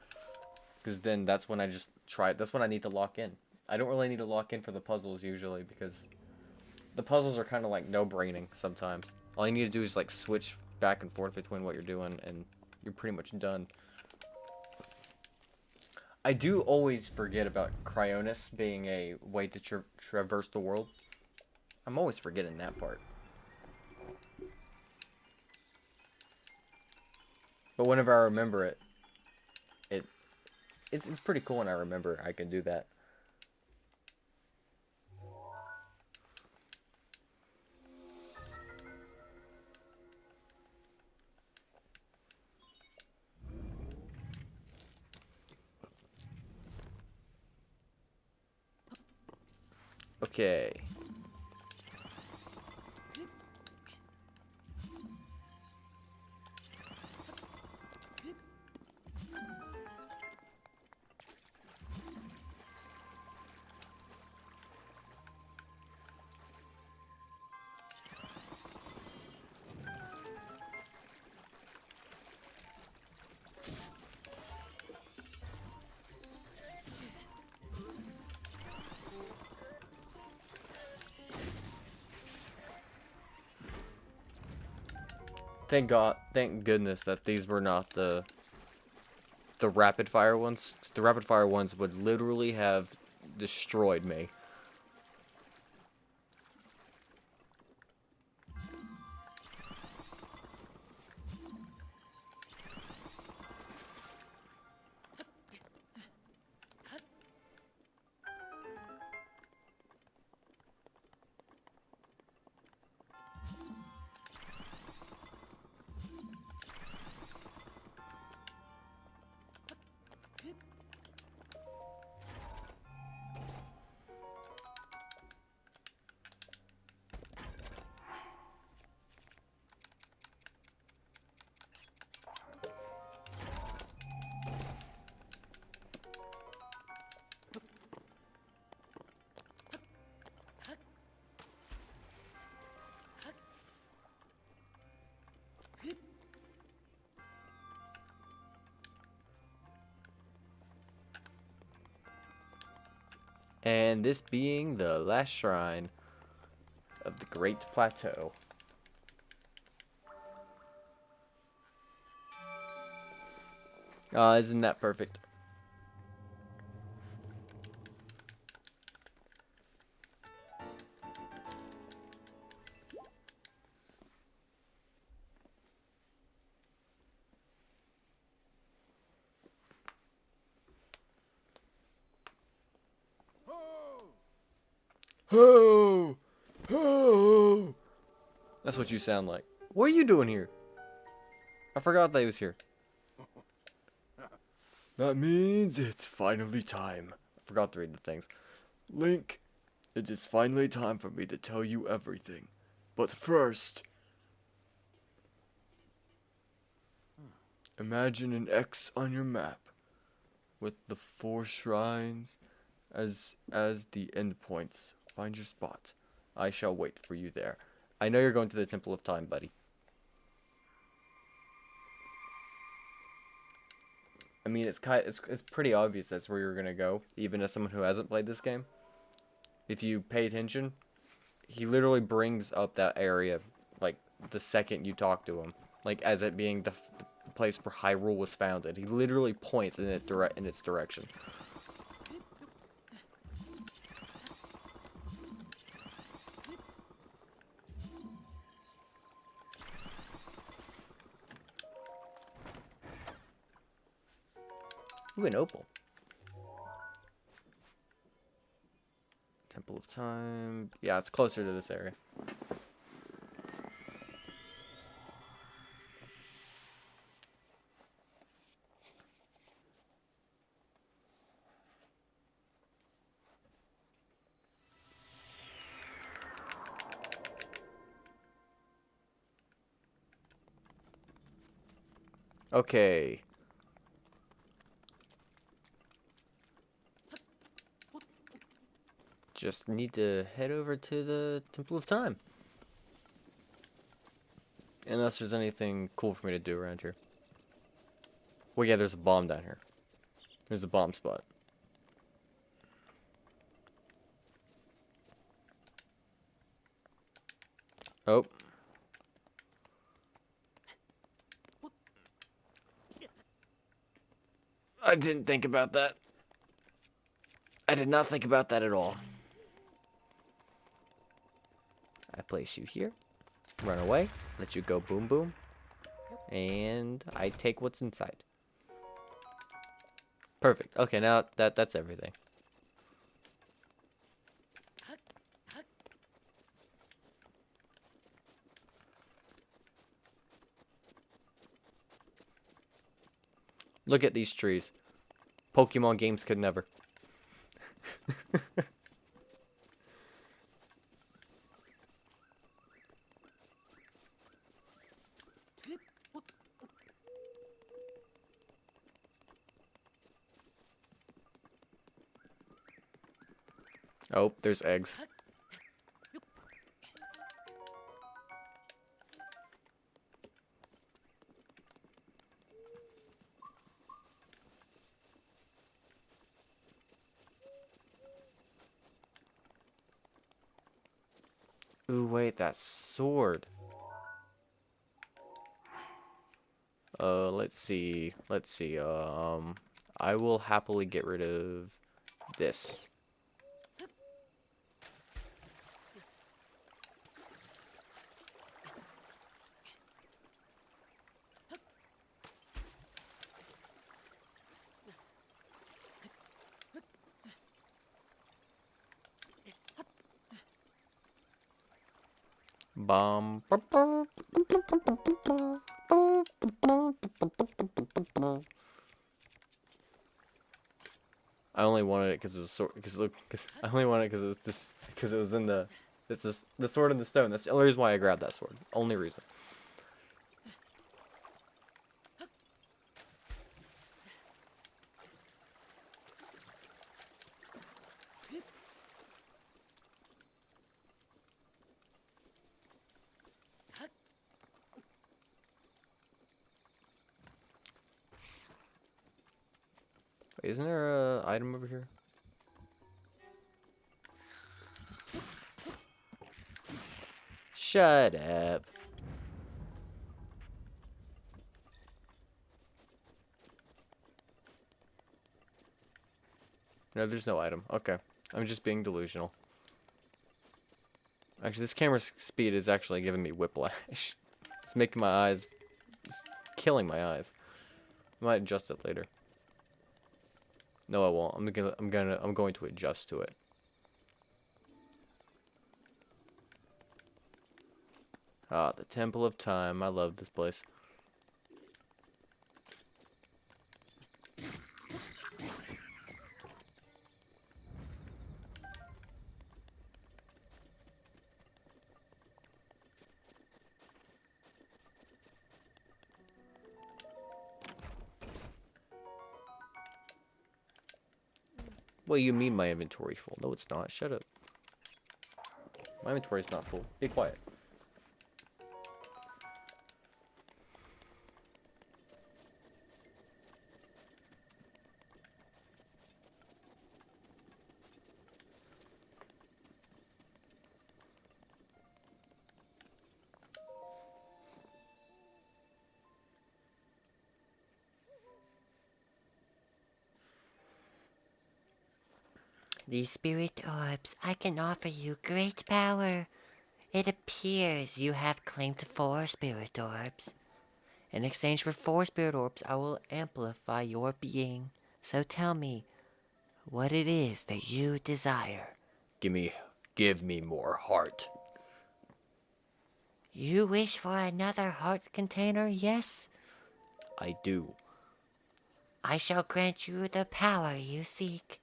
Because then that's when I just try it. That's when I need to lock in. I don't really need to lock in for the puzzles usually because the puzzles are kind of like no-braining sometimes. All you need to do is like switch back and forth between what you're doing and you're pretty much done. I do always forget about Cryonis being a way to traverse the world. I'm always forgetting that part. But whenever I remember it, it's pretty cool when I remember I can do that. Okay. Thank God, thank goodness that these were not the rapid fire ones. 'Cause the rapid fire ones would literally have destroyed me. And this being the last shrine of the Great Plateau. Isn't that perfect? Ho! Ho! That's what you sound like. What are you doing here? I forgot that he was here. That means it's finally time. I forgot to read the things. Link, it is finally time for me to tell you everything. But first, imagine an X on your map with the 4 shrines as the endpoints. Find your spot. I shall wait for you there. I know you're going to the Temple of Time, buddy. I mean, it's pretty obvious that's where you're gonna go, even as someone who hasn't played this game. If you pay attention, he literally brings up that area like the second you talk to him, like as it being the place where Hyrule was founded. He literally points in its direction. Ooh, an opal. Temple of Time. Yeah, it's closer to this area. Okay. Just need to head over to the Temple of Time. Unless there's anything cool for me to do around here. Well, yeah, there's a bomb down here. There's a bomb spot. Oh. I didn't think about that. I did not think about that at all. I place you here. Run away. Let you go boom boom. And I take what's inside. Perfect. Okay, now that's everything. Look at these trees. Pokemon games could never. Oh, there's eggs. Ooh, wait, that sword. Let's see. I will happily get rid of this. Bum. I only wanted it because it was I only wanted it because it was this because it was in the the sword in the stone. That's the only reason why I grabbed that sword. Only reason. Wait, isn't there a item over here? Shut up. No, there's no item. Okay. I'm just being delusional. Actually, this camera speed is actually giving me whiplash. It's making my eyes... It's killing my eyes. I might adjust it later. No, I won't. I'm going to adjust to it. Ah, the Temple of Time. I love this place. What do you mean my inventory full? No, it's not. Shut up. My inventory's not full. Be quiet. These spirit orbs, I can offer you great power. It appears you have claim to 4 spirit orbs. In exchange for 4 spirit orbs, I will amplify your being. So tell me what it is that you desire. Give me more heart. You wish for another heart container, yes? I do. I shall grant you the power you seek.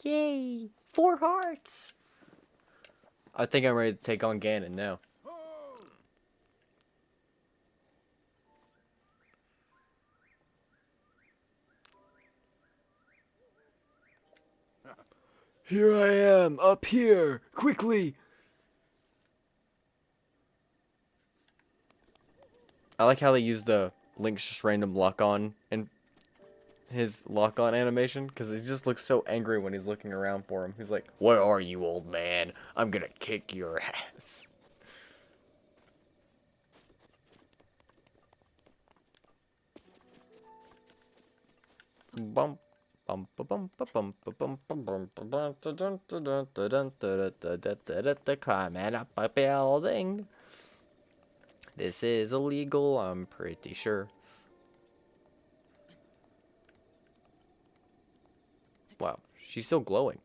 Yay! 4 hearts! I think I'm ready to take on Ganon now. Here I am, up here! Quickly! I like how they use the Link's just random lock on and his lock on animation because he just looks so angry when he's looking around for him. He's like, "Where are you, old man? I'm gonna kick your ass." Bum bum ba bum ba bum ba bum ba bum ba bum da dun da dun da dun da da da da da da climbing up a building. This is illegal, I'm pretty sure. Wow, she's still glowing.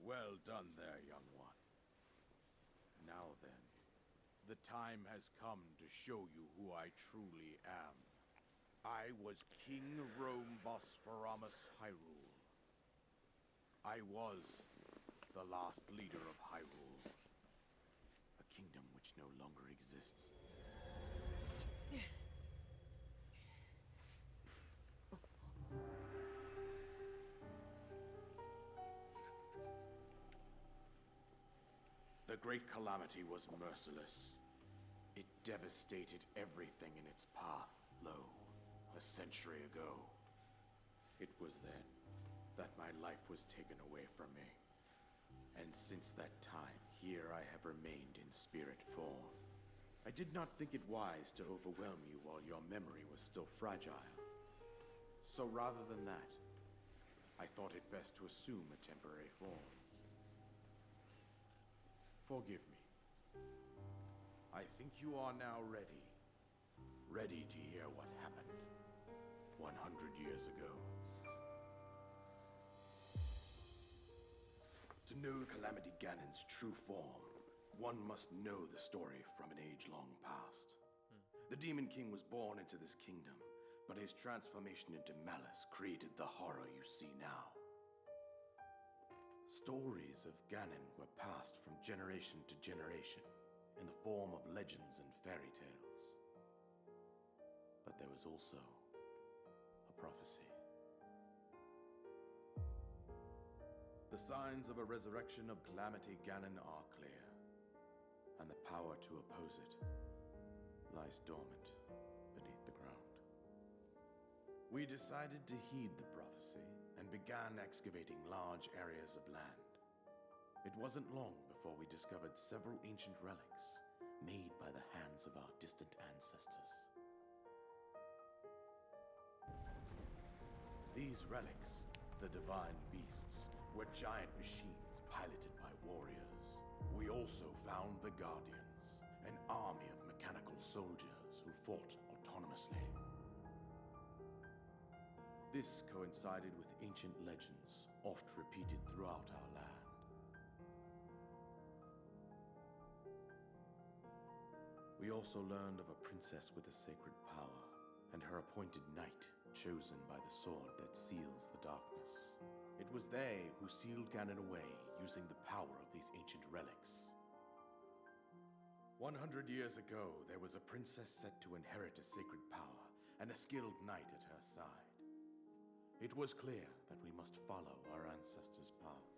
Well done there, young one. The time has come to show you who I truly am. I was King Rome Bosphoramos Hyrule. I was the last leader of Hyrule. A kingdom which no longer exists. The Great Calamity was merciless. It devastated everything in its path, lo, a century ago. It was then that my life was taken away from me. And since that time, here I have remained in spirit form. I did not think it wise to overwhelm you while your memory was still fragile. So rather than that, I thought it best to assume a temporary form. Forgive me. I think you are now ready. Ready to hear what happened 100 years ago. To know Calamity Ganon's true form, one must know the story from an age-long past. The Demon King was born into this kingdom, but his transformation into malice created the horror you see now. Stories of Ganon were passed from generation to generation in the form of legends and fairy tales. But there was also a prophecy. The signs of a resurrection of Calamity Ganon are clear, and the power to oppose it lies dormant beneath the ground. We decided to heed the prophecy and began excavating large areas of land. It wasn't long before we discovered several ancient relics made by the hands of our distant ancestors. These relics, the divine beasts, were giant machines piloted by warriors. We also found the Guardians, an army of mechanical soldiers who fought autonomously. This coincided with ancient legends, oft repeated throughout our land. We also learned of a princess with a sacred power, and her appointed knight, chosen by the sword that seals the darkness. It was they who sealed Ganon away using the power of these ancient relics. 100 years ago, there was a princess set to inherit a sacred power, and a skilled knight at her side. It was clear that we must follow our ancestors' path.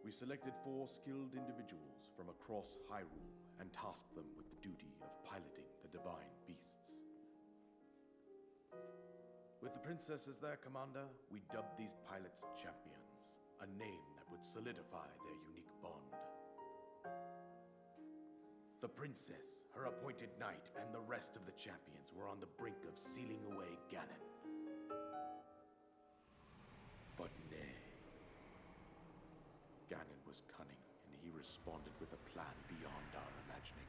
We selected 4 skilled individuals from across Hyrule and tasked them with the duty of piloting the divine beasts. With the princess as their commander, we dubbed these pilots champions, a name that would solidify their unique bond. The princess, her appointed knight, and the rest of the champions were on the brink of sealing away Ganon. But nay. Ganon was cunning, and he responded with a plan beyond our imagining.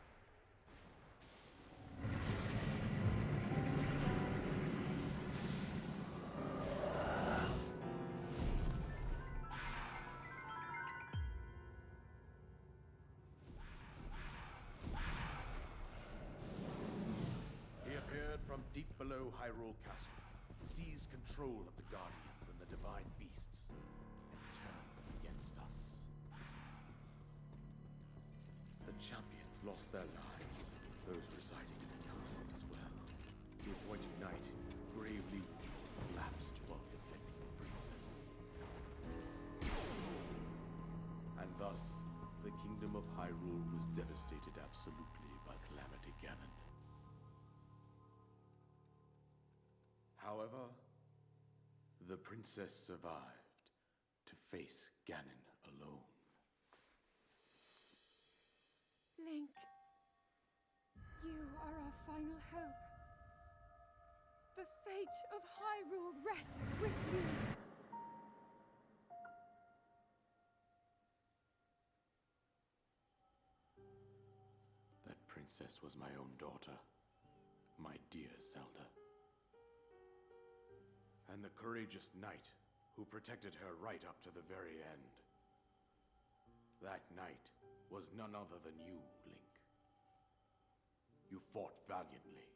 He appeared from deep below Hyrule Castle, seized control of the Guardians and the divine beasts, and turned them against us. The champions lost their lives, those residing in the castle as well. The appointed knight gravely collapsed while defending the princess. And thus, the kingdom of Hyrule was devastated absolutely by Calamity Ganon. However, the princess survived to face Ganon alone. Link, you are our final hope. The fate of Hyrule rests with you. That princess was my own daughter, my dear Zelda. And the courageous knight who protected her right up to the very end. That knight was none other than you, Link. You fought valiantly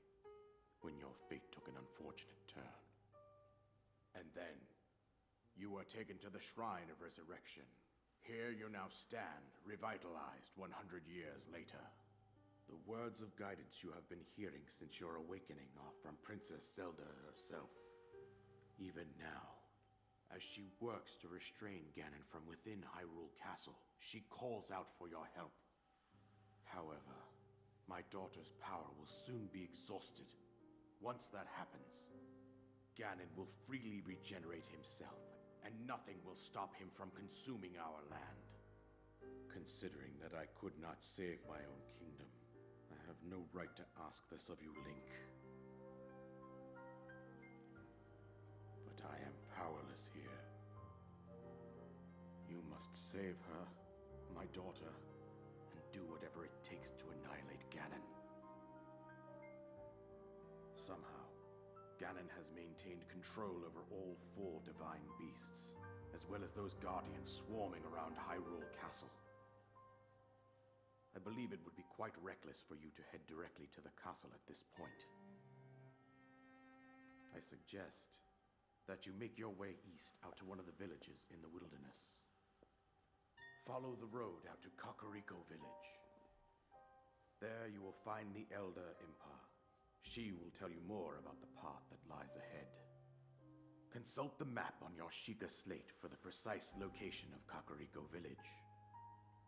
when your fate took an unfortunate turn. And then, you were taken to the Shrine of Resurrection. Here you now stand, revitalized 100 years later. The words of guidance you have been hearing since your awakening are from Princess Zelda herself. Even now, as she works to restrain Ganon from within Hyrule Castle, she calls out for your help. However, my daughter's power will soon be exhausted. Once that happens, Ganon will freely regenerate himself, and nothing will stop him from consuming our land. Considering that I could not save my own kingdom, I have no right to ask this of you, Link. But I am powerless here. You must save her, my daughter, and do whatever it takes to annihilate Ganon. Somehow, Ganon has maintained control over all 4 divine beasts, as well as those guardians swarming around Hyrule Castle. I believe it would be quite reckless for you to head directly to the castle at this point. I suggest that you make your way east out to one of the villages in the wilderness. Follow the road out to Kakariko Village. There you will find the Elder Impa. She will tell you more about the path that lies ahead. Consult the map on your Sheikah slate for the precise location of Kakariko Village.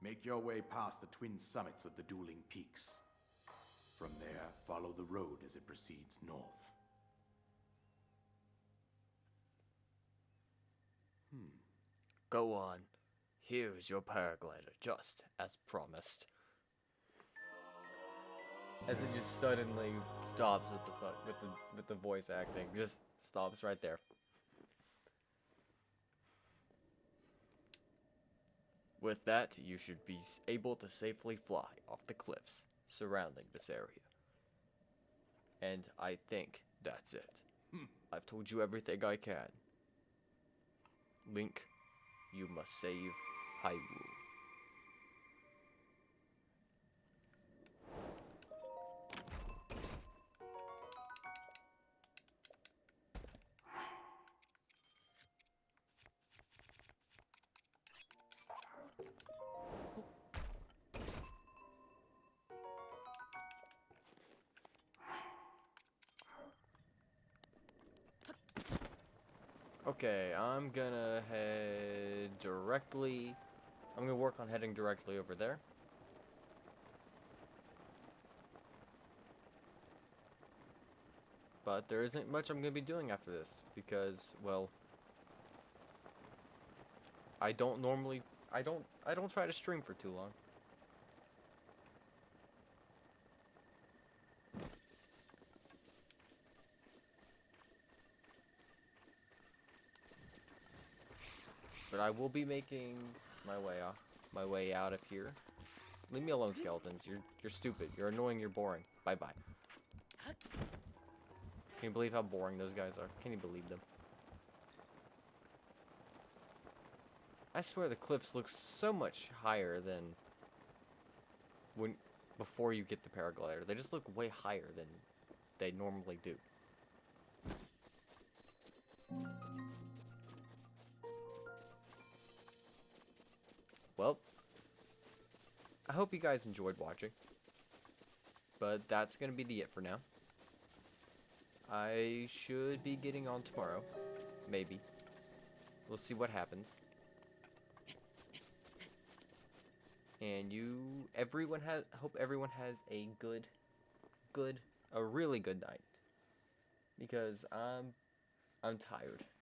Make your way past the twin summits of the dueling peaks. From there, follow the road as it proceeds north. Go on. Here is your paraglider, just as promised. As it just suddenly stops with the voice acting. Just stops right there. With that, you should be able to safely fly off the cliffs surrounding this area. And I think that's it. I've told you everything I can. Link, you must save Hyrule. Okay, I'm gonna head directly... I'm gonna work on heading directly over there. But there isn't much I'm gonna be doing after this, because, well... I don't normally... I don't try to stream for too long. But I will be making my way out of here. Leave me alone, skeletons. You're stupid. You're annoying. You're boring. Bye bye. Can you believe how boring those guys are? Can you believe them? I swear the cliffs look so much higher than before you get the paraglider. They just look way higher than they normally do. Well, I hope you guys enjoyed watching, but that's going to be it for now. I should be getting on tomorrow, maybe. We'll see what happens. And hope everyone has a really good night, because I'm tired.